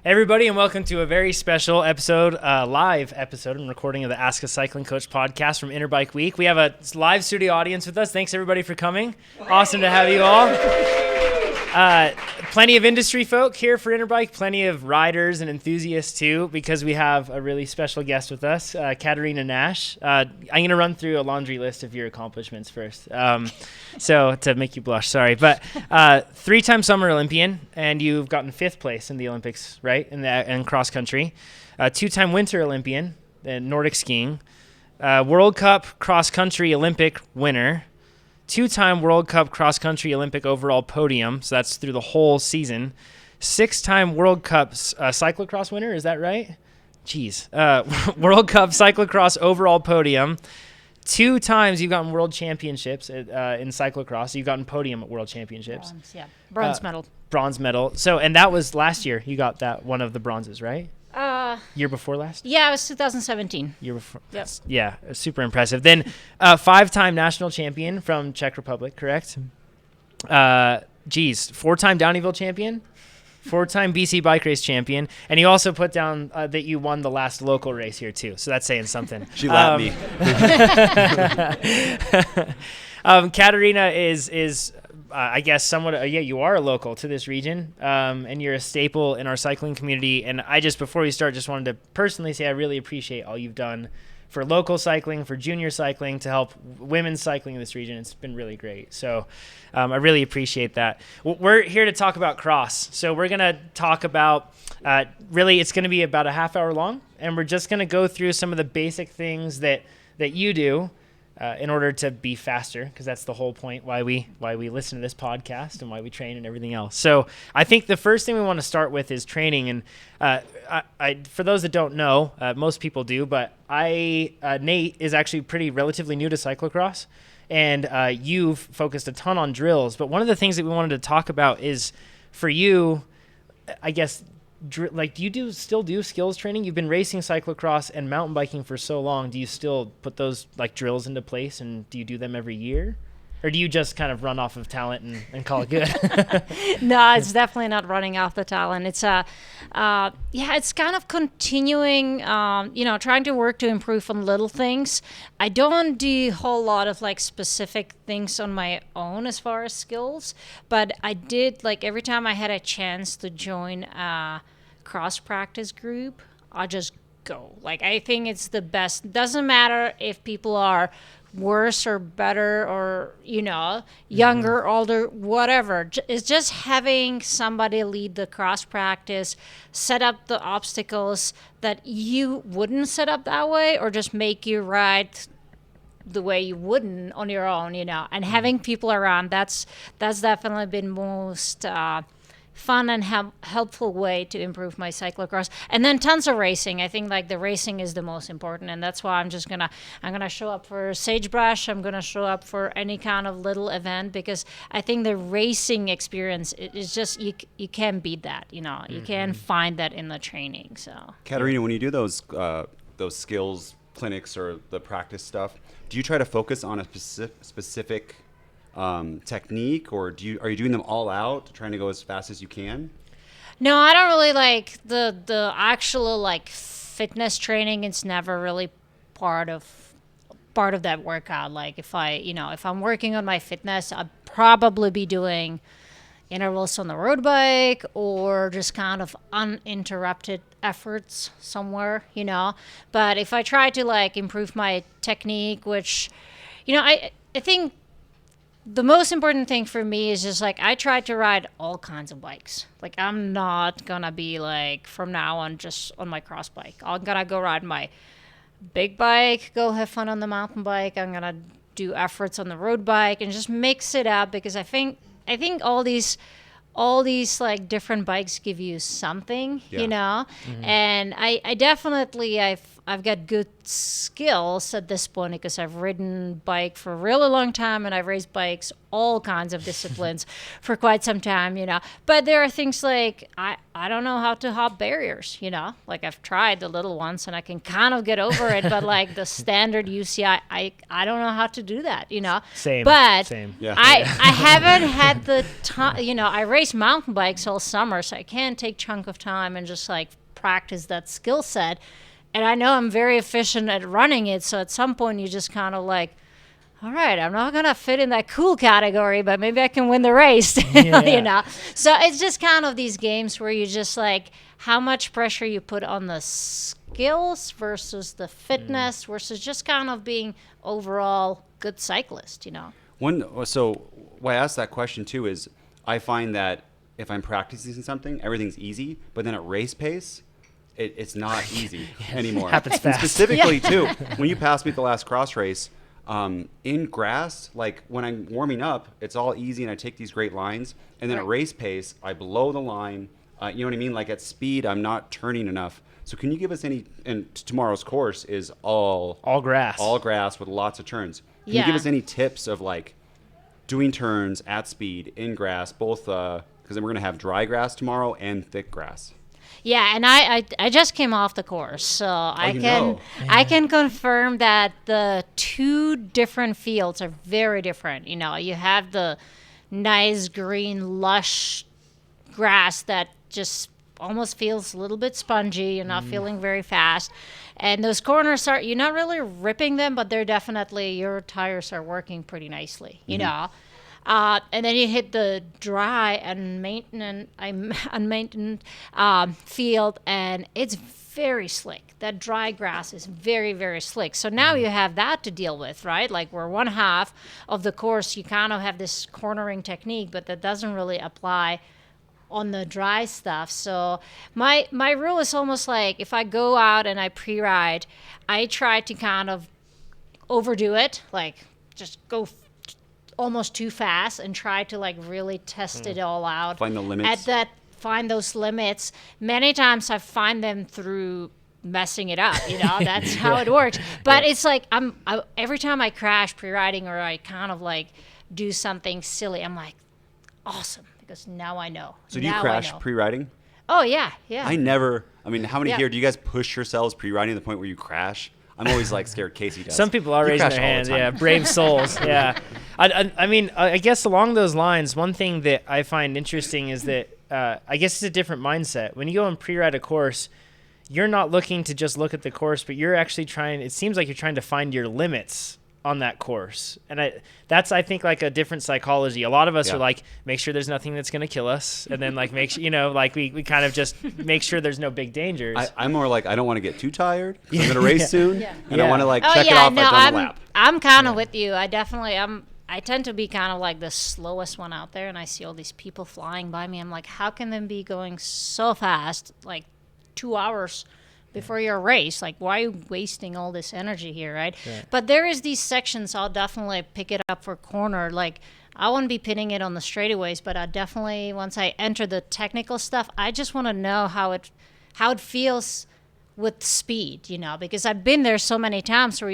Everybody, and welcome to a very special episode, live episode and recording of the Ask a Cycling Coach podcast from Interbike Week. We have a live studio audience with us. Thanks, everybody, for coming. Awesome to have you all. Plenty of industry folk here for Interbike, plenty of riders and enthusiasts, too, because we have a really special guest with us, Katerina Nash. I'm going to run through a laundry list of your accomplishments first, so to make you blush, sorry. But three-time Summer Olympian, and you've gotten fifth place in the Olympics, right, in cross country. Two-time Winter Olympian in Nordic skiing. World Cup cross country Olympic winner. Two-time World Cup cross-country Olympic overall podium, so that's through the whole season. Six-time World Cup cyclocross winner, is that right? Jeez. World Cup cyclocross overall podium. 2 times you've gotten world championships in cyclocross. You've gotten podium at world championships. Bronze medal. Bronze medal. So, and that was last year. You got that one of the bronzes, right? Year before last? Yeah, it was 2017. Year before. Yep. Yeah, super impressive. Then 5-time national champion from Czech Republic, correct? 4-time Downeyville champion, 4-time BC bike race champion, and you also put down that you won the last local race here too. So that's saying something. She lapped me. Katerina is I guess somewhat, you are a local to this region, and you're a staple in our cycling community. And I just, before we start, just wanted to personally say I really appreciate all you've done for local cycling, for junior cycling, to help women's cycling in this region. It's been really great. So I really appreciate that. We're here to talk about cross. So we're going to talk about, really, it's going to be about a half hour long, and we're just going to go through some of the basic things that you do in order to be faster, because that's the whole point why we listen to this podcast and why we train and everything else. So I think the first thing we want to start with is training. And I for those that don't know, most people do, but Nate is actually relatively new to cyclocross, and you've focused a ton on drills. But one of the things that we wanted to talk about is, for you, I guess, do you still do skills training? You've been racing cyclocross and mountain biking for so long. Do you still put those drills into place, and do you do them every year? Or do you just kind of run off of talent and call it good? No, it's definitely not running off the talent. It's it's kind of continuing, trying to work to improve on little things. I don't do a whole lot of specific things on my own as far as skills, but I did, every time I had a chance to join a cross practice group, I'll just go. I think it's the best. Doesn't matter if people are worse or better or younger, older, whatever. It's just having somebody lead the cross practice, set up the obstacles that you wouldn't set up that way, or just make you ride the way you wouldn't on your own, and having people around, that's definitely been most fun and helpful way to improve my cyclocross. And then tons of racing. I think the racing is the most important, and that's why I'm gonna show up for Sagebrush. I'm gonna show up for any kind of little event, because I think the racing experience is just, you can't beat that. You can't find that in the training. So Katerina, when you do those skills clinics or the practice stuff, do you try to focus on a specific technique, or are you doing them all out, trying to go as fast as you can? No, I don't really like the actual fitness training. It's never really part of that workout. If I'm working on my fitness, I'd probably be doing intervals on the road bike, or just kind of uninterrupted efforts somewhere, But if I try to improve my technique, which, I think the most important thing for me is just I try to ride all kinds of bikes. I'm not gonna be from now on just on my cross bike. I'm gonna go ride my big bike, go have fun on the mountain bike. I'm gonna do efforts on the road bike and just mix it up, because I think all these different bikes give you something, Mm-hmm. And I definitely, I've got good skills at this point, because I've ridden bike for a really long time, and I've raced bikes all kinds of disciplines for quite some time, But there are things like I don't know how to hop barriers, Like I've tried the little ones and I can kind of get over it, but like the standard UCI, I don't know how to do that, Same. But Same. Yeah. I haven't had the time, I race mountain bikes all summer, so I can't take chunk of time and just like practice that skill set. And I know I'm very efficient at running it, so at some point you just kind of like, all right, I'm not going to fit in that cool category, but maybe I can win the race, Yeah. So it's just kind of these games where you just like how much pressure you put on the skills versus the fitness versus just kind of being overall good cyclist, So why I asked that question too is I find that if I'm practicing something, everything's easy, but then at race pace, it's not easy anymore. Happens And fast. specifically too, when you passed me at the last cross race, in grass, like when I'm warming up, it's all easy and I take these great lines. And then at race pace, I blow the line. You know what I mean? Like at speed, I'm not turning enough. So can you give us any, and tomorrow's course is all grass. all grass with lots of turns. Can you give us any tips of like doing turns at speed in grass, both, because then we're going to have dry grass tomorrow and thick grass. Yeah, and I just came off the course, so I can confirm that the two different fields are very different. You have the nice green lush grass that just almost feels a little bit spongy. You're not feeling very fast, and those corners you're not really ripping them, but they're definitely your tires are working pretty nicely. And then you hit the dry and unmaintained field, and it's very slick. That dry grass is very, very slick. So now you have that to deal with, right? Like where one half of the course, you kind of have this cornering technique, but that doesn't really apply on the dry stuff. So my rule is almost like if I go out and I pre-ride, I try to kind of overdo it, like just go almost too fast and try to like really test it all out. Find the limits. Find those limits. Many times I find them through messing it up, that's how it works. But it's like every time I crash pre-riding or I kind of like do something silly, I'm like, awesome, because now I know. So do you crash pre-riding? Oh yeah. How many here, do you guys push yourselves pre-riding to the point where you crash? I'm always like scared Casey does. Some people are You raising crash their all the hands. time. Yeah, brave souls. Yeah, I guess along those lines, one thing that I find interesting is that I guess it's a different mindset. When you go and pre-ride a course, you're not looking to just look at the course, but you're actually trying. It seems like you're trying to find your limits on that course, and that's I think like a different psychology. A lot of us are like, make sure there's nothing that's going to kill us, and then like make sure like we kind of just make sure there's no big dangers. I'm more like I don't want to get too tired because I'm going to race soon, and I want to like Oh check it yeah, off. no, I've done a lap. I'm kind of with you. I tend to be kind of like the slowest one out there, and I see all these people flying by me. I'm like, how can they be going so fast, like 2 hours before your race? Like, why are you wasting all this energy here, right? But there is these sections I'll definitely pick it up for corner. Like, I won't be pinning it on the straightaways, but I definitely, once I enter the technical stuff, I just want to know how it feels with speed, because I've been there so many times where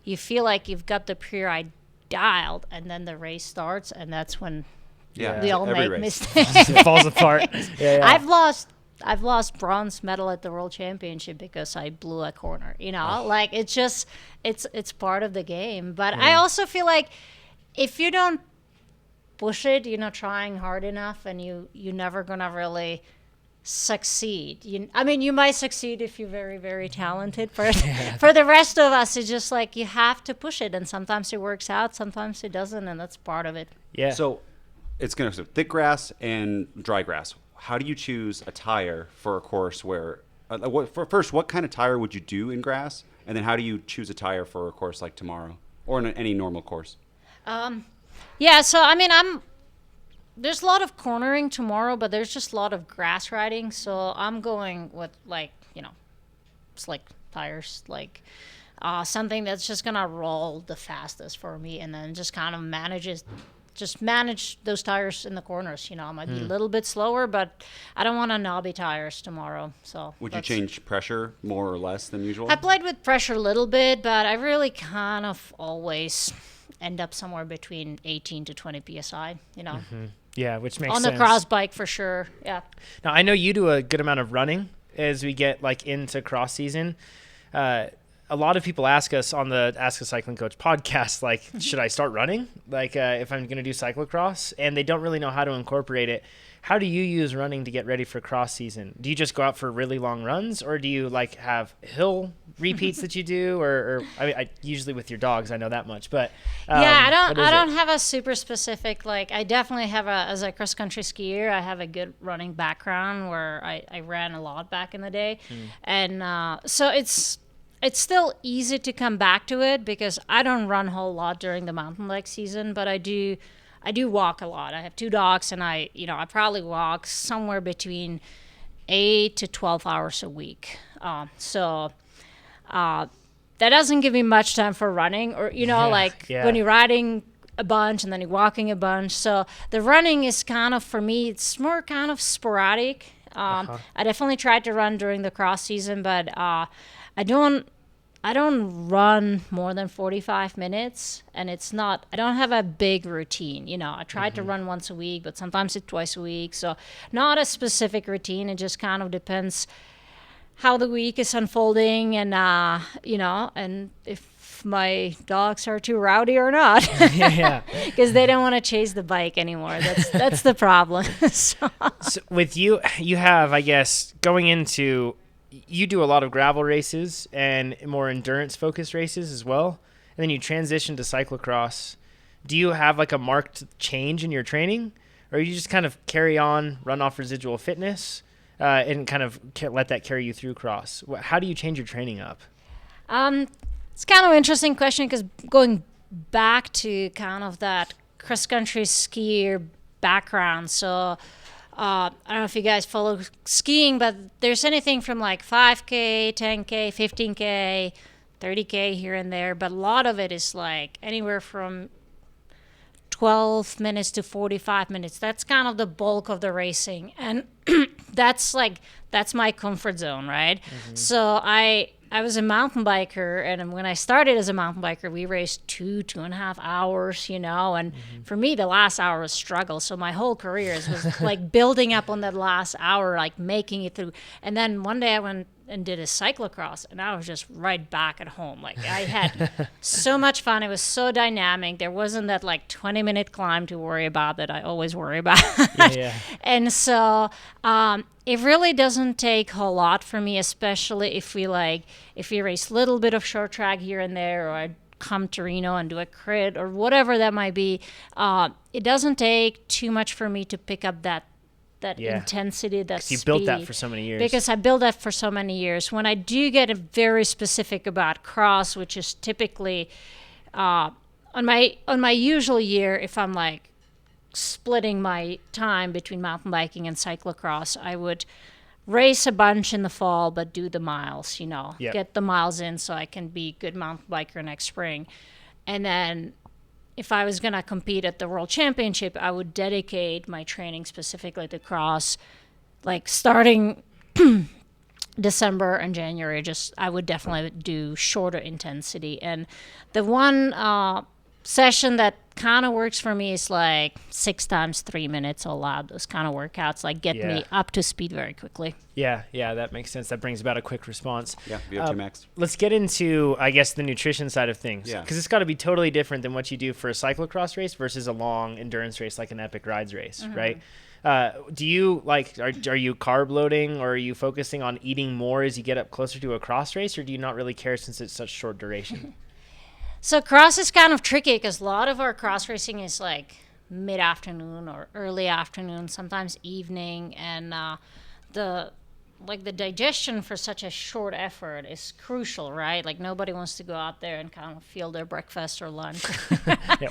you feel like you've got the pre-ride dialed, and then the race starts, and that's when we all every make race. mistakes. It falls apart. Yeah. I've lost bronze medal at the World Championship because I blew a corner. Like it's part of the game. But I also feel like if you don't push it, you're not trying hard enough, and you're never gonna really succeed. You might succeed if you're very, very talented. For the rest of us, it's just like you have to push it, and sometimes it works out, sometimes it doesn't, and that's part of it. Yeah. So it's going to thick grass and dry grass. How do you choose a tire for a course where what kind of tire would you do in grass, and then how do you choose a tire for a course like tomorrow or in any normal course? So there's a lot of cornering tomorrow, but there's just a lot of grass riding, so I'm going with slick tires, like something that's just gonna roll the fastest for me, and then just kind of manage those tires in the corners. I might be a little bit slower, but I don't want to knobby tires tomorrow. So would you change pressure more or less than usual? I played with pressure a little bit, but I really kind of always end up somewhere between 18 to 20 psi, Yeah, which makes on sense. the cross bike for sure. Yeah. Now, I know you do a good amount of running as we get like into cross season. A lot of people ask us on the Ask a Cycling Coach podcast, like, should I start running? Like, if I'm going to do cyclocross, and they don't really know how to incorporate it. How do you use running to get ready for cross season? Do you just go out for really long runs, or do you like have hill repeats that you do, or I usually with your dogs, I know that much, but I don't have a super specific, like, I definitely have as a cross country skier, I have a good running background where I ran a lot back in the day. And so it's still easy to come back to it because I don't run a whole lot during the mountain bike season, but I do walk a lot. I have 2 dogs, and I probably walk somewhere between 8 to 12 hours a week. So that doesn't give me much time for running, or when you're riding a bunch and then you're walking a bunch. So the running is kind of, for me, it's more kind of sporadic. I definitely tried to run during the cross season, but I don't run more than 45 minutes, and I don't have a big routine. I tried to run once a week, but sometimes it's twice a week. So not a specific routine. It just kind of depends how the week is unfolding, and, and if my dogs are too rowdy or not. Because they don't want to chase the bike anymore. That's the problem. So with you have, I guess, going into, you do a lot of gravel races and more endurance focused races as well. And then you transition to cyclocross. Do you have like a marked change in your training, or you just kind of carry on, run off residual fitness, and kind of let that carry you through cross? How do you change your training up? It's kind of an interesting question, because going back to kind of that cross country skier background. So I don't know if you guys follow skiing, but there's anything from like 5K, 10K, 15K, 30K here and there. But a lot of it is like anywhere from 12 minutes to 45 minutes. That's kind of the bulk of the racing. And that's my comfort zone, right? So I was a mountain biker, and when I started as a mountain biker, we raced 2.5 hours, and for me, the last hour was struggle. So my whole career was like building up on that last hour, like making it through. And then one day I went and did a cyclocross, and I was just right back at home. Like, I had so much fun. It was so dynamic. There wasn't that like 20-minute climb to worry about that I always worry about. And so it really doesn't take a whole lot for me, especially if we race a little bit of short track here and there, or I come to Reno and do a crit or whatever that might be. It doesn't take too much for me to pick up that intensity, that speed. You built that for so many years. Because I built that for so many years. When I do get very specific about cross, which is typically on my usual year, if I'm like splitting my time between mountain biking and cyclocross, I would race a bunch in the fall, but do the miles, get the miles in so I can be a good mountain biker next spring. And then if I was going to compete at the World Championship, I would dedicate my training specifically to cross, like starting December and January. I would definitely do shorter intensity. And the one session that kind of works for me is like 6 times 3 minutes all out. Those kind of workouts get me up to speed very quickly. Yeah, that makes sense. That brings about a quick response. Yeah, VO2 max. Let's get into, I guess, the nutrition side of things. Yeah. Because it's got to be totally different than what you do for a cyclocross race versus a long endurance race like an Epic Rides race, right? Do you are you carb loading, or are you focusing on eating more as you get up closer to a cross race, or do you not really care since it's such short duration? So cross is kind of tricky because a lot of our cross racing is like mid-afternoon or early afternoon, sometimes evening, and the digestion for such a short effort is crucial, right? Like, nobody wants to go out there and kind of feel their breakfast or lunch.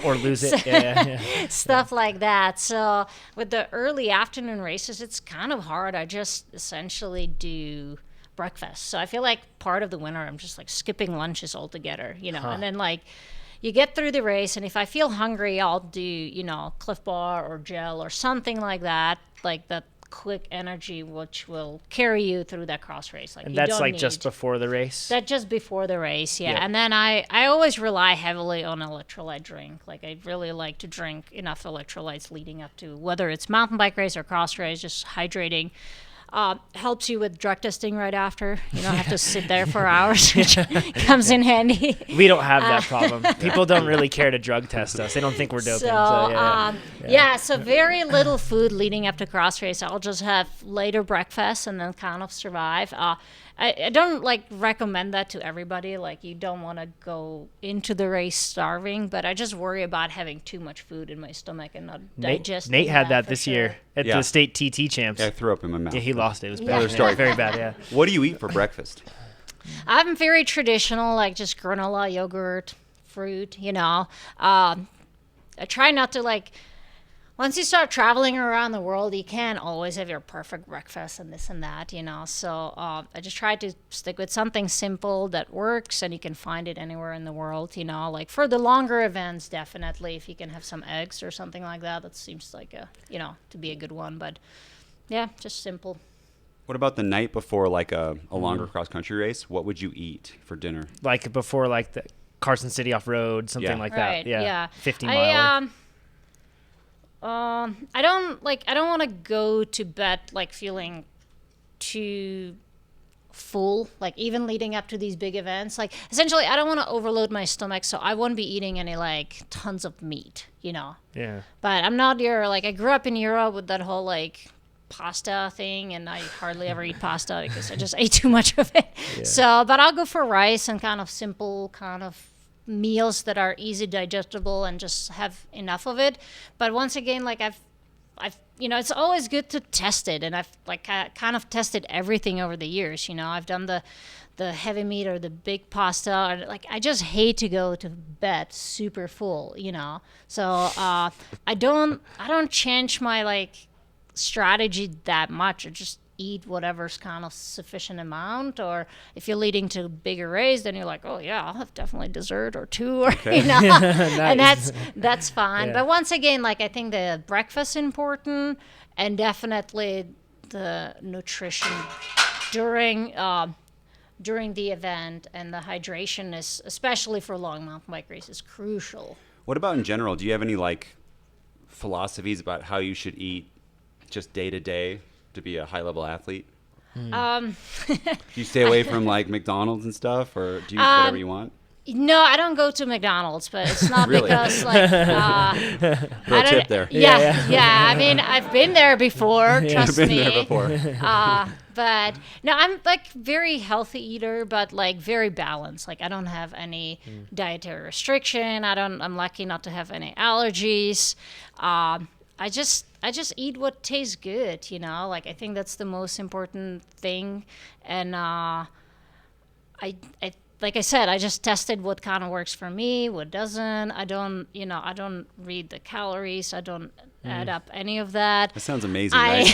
Or lose it. Stuff like that. So with the early afternoon races, it's kind of hard. I just essentially do breakfast. So I feel like part of the winter I'm just like skipping lunches altogether, and then like you get through the race, and if I feel hungry, I'll do, Cliff Bar or gel or something like that quick energy which will carry you through that cross race. Like, And you that's don't like need just before the race? that just before the race, yeah. Yeah. And then I always rely heavily on electrolyte drink. Like, I really like to drink enough electrolytes leading up to whether it's mountain bike race or cross race. Just hydrating helps you with drug testing right after. You don't have to sit there for hours, which comes in handy. We don't have that problem. People don't really care to drug test us. They don't think we're doping. So very little food leading up to cross race. I'll just have later breakfast and then kind of survive. I don't like recommend that to everybody. Like, you don't want to go into the race starving, but I just worry about having too much food in my stomach and not digesting. Nate had that for this sure. year at the state TT champs. Yeah, I threw up in my mouth. Yeah, he lost it. It was bad. Another story. Very bad, yeah. What do you eat for breakfast? I'm very traditional, like just granola, yogurt, fruit, I try not to, like, once you start traveling around the world, you can't always have your perfect breakfast and this and that, So I just try to stick with something simple that works and you can find it anywhere in the world, Like, for the longer events, definitely, if you can have some eggs or something like that, that seems like to be a good one. But yeah, just simple. What about the night before, like a longer cross-country race? What would you eat for dinner? Like before, like the Carson City off-road, something like Right, that. Yeah. yeah. 50-mile. I don't want to go to bed like feeling too full, like even leading up to these big events. Like, essentially, I don't want to overload my stomach, so I won't be eating any like tons of meat, Yeah. But I'm not like, I grew up in Europe with that whole like pasta thing, and I hardly ever eat pasta because I just ate too much of it. Yeah. So, but I'll go for rice and kind of simple kind of meals that are easy digestible and just have enough of it. But once again, like I've it's always good to test it, and I've like kind of tested everything over the years. I've done the heavy meat or the big pasta, or like I just hate to go to bed super full, So I don't change my like strategy that much. I just eat whatever's kind of sufficient amount. Or if you're leading to a bigger race, then you're like, oh yeah, I'll have definitely dessert or two, or Nice. And that's fine. Yeah. But once again, like, I think the breakfast important, and definitely the nutrition during the event, and the hydration is, especially for long mountain bike races, crucial. What about in general? Do you have any like philosophies about how you should eat just day to day to be a high level athlete? Do you stay away from like McDonald's and stuff, or do you eat whatever you want? No, I don't go to McDonald's, but it's not Really? because like Pro tip there. Yeah. I mean, I've been there before. Trust I've been me. there before. But no, I'm like very healthy eater, but like very balanced. Like, I don't have any dietary restriction. I'm lucky not to have any allergies. I just eat what tastes good, Like, I think that's the most important thing. And I like I said, I just tested what kind of works for me, what doesn't. I don't read the calories. I don't add up any of that. That sounds amazing, right?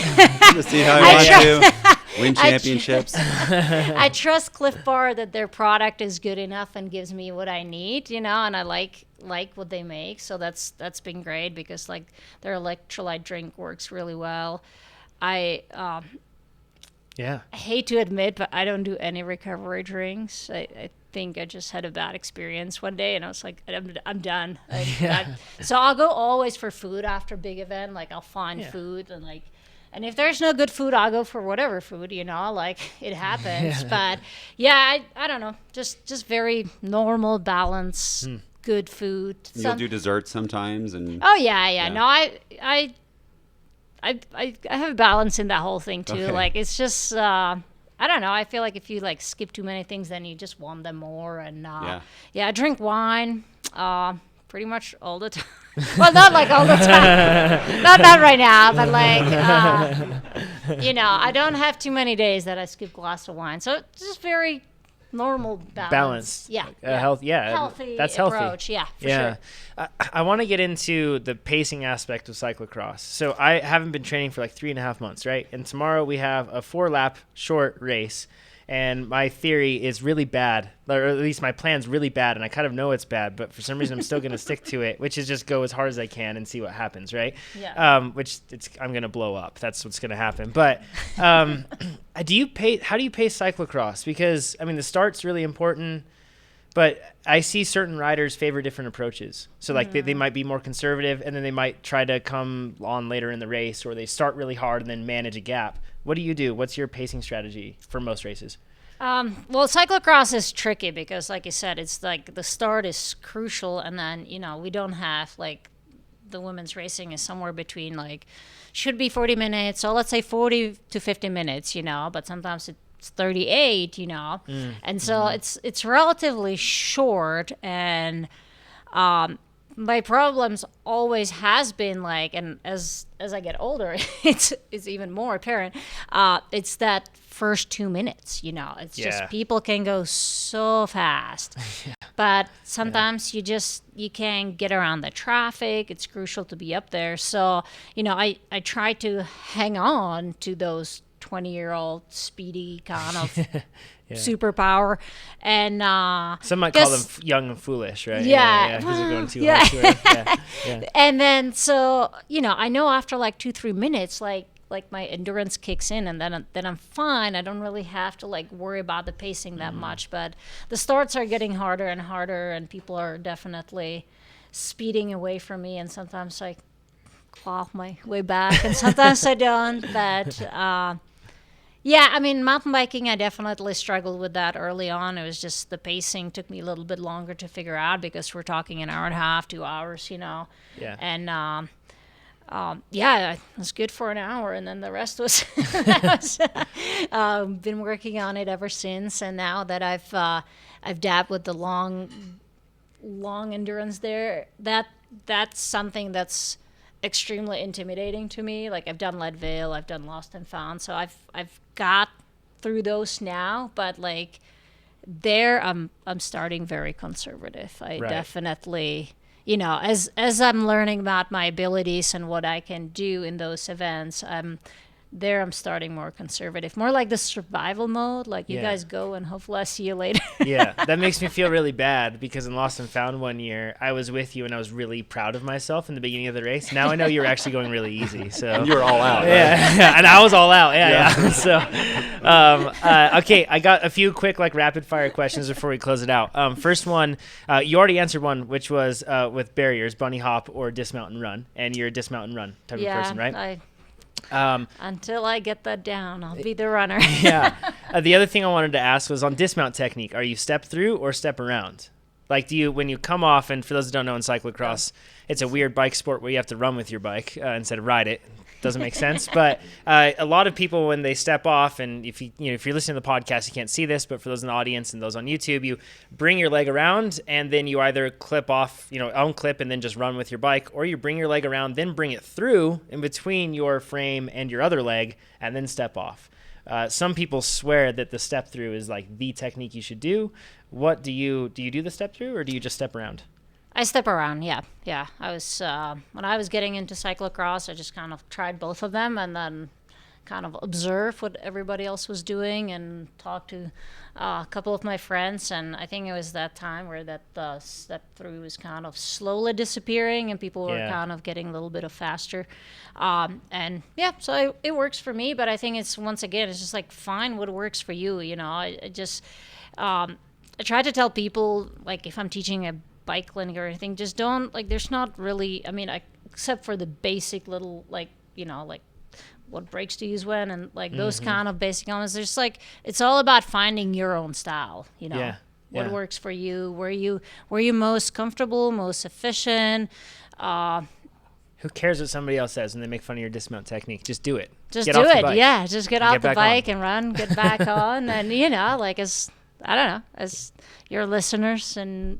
Just see how I want to win championships. I trust Cliff Bar that their product is good enough and gives me what I need, and I like what they make. So that's been great, because like their electrolyte drink works really well. I hate to admit, but I don't do any recovery drinks. I think I just had a bad experience one day, and I was like, I'm done. So I'll go always for food after big event. Like, I'll find food, and if there's no good food, I'll go for whatever food, like it happens. But yeah, I don't know, just very normal, balance, good food. You'll do desserts sometimes, and oh yeah. No, I have balance in that whole thing too. Okay. Like, it's just I don't know. I feel like if you like skip too many things, then you just want them more. And I drink wine pretty much all the time. Well, not like all the time. not right now, but like I don't have too many days that I skip a glass of wine. So it's just very normal balance. Yeah. Healthy. That's healthy. Approach. Yeah, for sure. I want to get into the pacing aspect of cyclocross. So I haven't been training for like 3.5 months, right? And tomorrow we have a 4-lap short race. And my theory is really bad, or at least my plan's really bad, and I kind of know it's bad, but for some reason I'm still going to stick to it, which is just go as hard as I can and see what happens, right? Yeah. I'm going to blow up. That's what's going to happen. But how do you pace cyclocross? Because, I mean, the start's really important, but I see certain riders favor different approaches. So, like, they might be more conservative, and then they might try to come on later in the race, or they start really hard and then manage a gap. What do you do? What's your pacing strategy for most races? Well, cyclocross is tricky because, like you said, it's like the start is crucial, and then, we don't have, like, the women's racing is somewhere between, like, should be 40 minutes, so let's say 40 to 50 minutes, but sometimes it's 38, and so it's relatively short, and my problems always has been, like, and as I get older, it's even more apparent. It's that first 2 minutes, It's just people can go so fast, but sometimes you can't get around the traffic. It's crucial to be up there. So I try to hang on to those 20-year-old speedy kind of superpower, and some might call them young and foolish, right? Yeah, because they're going too hard. And then so I know after like 2-3 minutes, like my endurance kicks in, and then I'm fine. I don't really have to like worry about the pacing that much. But the starts are getting harder and harder, and people are definitely speeding away from me, and sometimes I claw my way back, and sometimes I don't. But yeah, I mean, mountain biking, I definitely struggled with that early on. It was just the pacing took me a little bit longer to figure out because we're talking an hour and a half, 2 hours, Yeah. And it was good for an hour, and then the rest was, been working on it ever since. And now that I've dabbed with the long endurance there, that's something that's extremely intimidating to me. Like, I've done Leadville, I've done Lost and Found, so I've got through those now, but like there I'm starting very conservative. I definitely, as I'm learning about my abilities and what I can do in those events, I'm starting more conservative, more like the survival mode. Like, you guys go, and hopefully I see you later. Yeah, that makes me feel really bad because in Lost and Found one year, I was with you and I was really proud of myself in the beginning of the race. Now I know you're actually going really easy. So And you were all out. Right? Yeah, and I was all out. Yeah. So, okay, I got a few quick like rapid fire questions before we close it out. First one, you already answered one, which was with barriers, bunny hop or dismount and run, and you're a dismount and run type of person, right? Until I get that down, I'll be the runner. Yeah. The other thing I wanted to ask was on dismount technique. Are you step through or step around? Like, when you come off, and for those who don't know, in cyclocross, it's a weird bike sport where you have to run with your bike instead of ride it. Doesn't make sense. But a lot of people, when they step off, and if you're listening to the podcast, you can't see this, but for those in the audience and those on YouTube, you bring your leg around, and then you either clip off, unclip and then just run with your bike, or you bring your leg around, then bring it through in between your frame and your other leg, and then step off. Some people swear that the step through is like the technique you should do. What do you do the step through, or do you just step around? I step around, yeah. I was when I was getting into cyclocross, I just kind of tried both of them, and then kind of observed what everybody else was doing, and talked to a couple of my friends. And I think it was that time where that step through was kind of slowly disappearing, and people were kind of getting a little bit faster. So it works for me. But I think it's just like, find what works for you. I try to tell people, like, if I'm teaching a bike clinic or anything, just don't, like, there's not really, except for the basic little, like, like what brakes to use when, and like those kind of basic elements. There's like, it's all about finding your own style, what works for you, where you most comfortable, most efficient. Who cares what somebody else says when they make fun of your dismount technique? Just do it. Just get do it. Yeah. Just get off the bike and run, get back on. And, like, as your listeners and,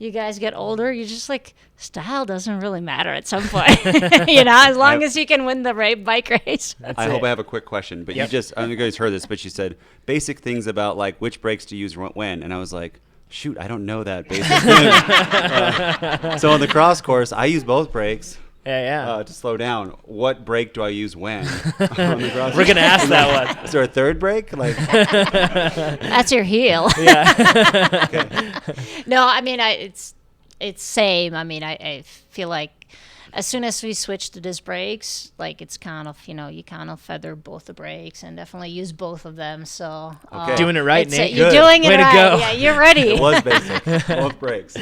you guys get older, you just like, style doesn't really matter at some point, as long as you can win the bike race. I hope I have a quick question, but you just, I don't know if you guys heard this, but you said basic things about like which brakes to use when, and I was like, shoot, I don't know that basic thing. So on the cross course, I use both brakes. to slow down. What brake do I use when? On the cross? We're gonna ask that one. Is there a third brake? Like, That's your heel. Yeah. okay. No, I mean, it's same. I mean, I feel like as soon as we switch to disc brakes, like it's kind of, you kind of feather both the brakes and definitely use both of them. So Okay. Doing it right, Nate. You're Good. doing it Way to right. go. Yeah, you're ready. It was basic. Both brakes.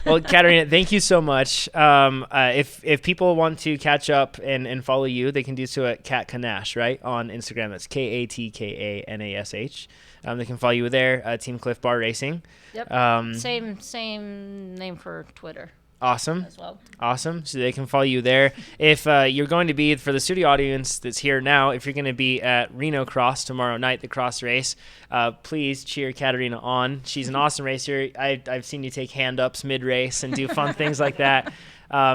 Well, Katerina, thank you so much. If people want to catch up and follow you, they can do so at Nash, right? On Instagram. That's KATKANASH. They can follow you there, Team Cliff Bar Racing. Yep. Same name for Twitter Awesome. as well. Awesome. So they can follow you there. If you're going to be, for the studio audience that's here now, if you're going to be at Reno Cross tomorrow night, the cross race, please cheer Katerina on. She's an awesome racer. I've seen you take hand-ups mid-race and do fun things like that.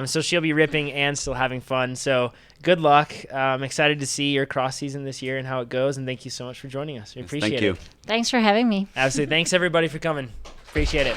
So she'll be ripping and still having fun. So good luck. I'm excited to see your cross season this year and how it goes. And thank you so much for joining us. We appreciate Thank you. it. Thanks for having me. Absolutely. Thanks, everybody, for coming. Appreciate it.